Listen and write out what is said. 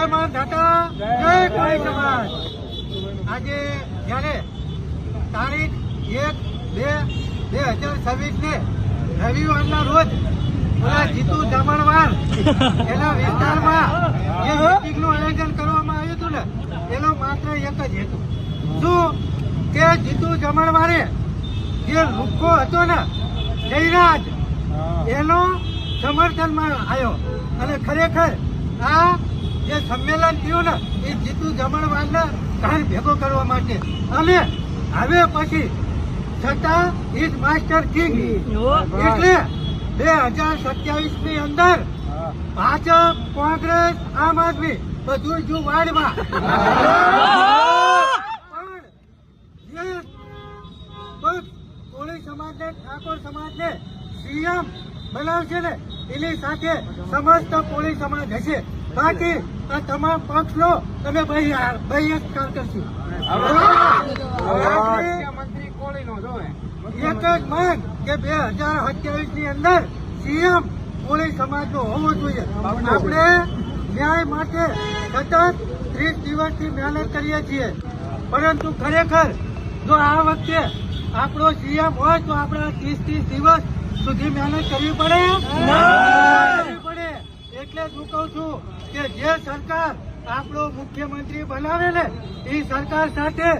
સમાજ દાતા જય કોળી સમાજ। આજે જયારે તારીખ 1/2/2026 ને રવિવારના રોજ જીતુ જમણવાર એના વિસ્તારમાં જે મીટિંગનું આયોજન કરવામાં આવ્યું હતું ને એનો માત્ર એક જ હેતુ શું કે જીતુ જમણવારે જે લુખ્ખો હતો ને જયરાજ એનો સમર્થનમાં આવ્યો અને ખરેખર આ જે સંમેલન થયું ને એ જીતુ જમણવારના ઘર ભેગો કરવા માટે અને હવે પછી છતાં ઇઝ માસ્ટર કિંગ એટલે 2027 ની અંદર ભાજપ કોંગ્રેસ આમ આદમી બધું જ વાડમાં કોળી સમાજને ઠાકોર સમાજને સીએમ બનાવશે ને એની સાથે સમસ્ત કોળી સમાજ હશે। બાકી આ તમામ પક્ષનો તમે બહિષ્કાર કરશો। એક જ માંગ કે 2027 ની અંદર સીએમ કોળી સમાજનો હોવો જોઈએ। આપણે ન્યાય માટે સતત 30 દિવસથી મહેનત કરીએ છીએ, પરંતુ ખરેખર જો આ વખતે આપણો સીએમ હોય તો આપણે 30 દિવસ સુધી મહેનત કરવી પડે। એટલે જ હું કહું છું કે જે સરકાર આપણો મુખ્યમંત્રી બનાવે ને એ સરકાર સાથે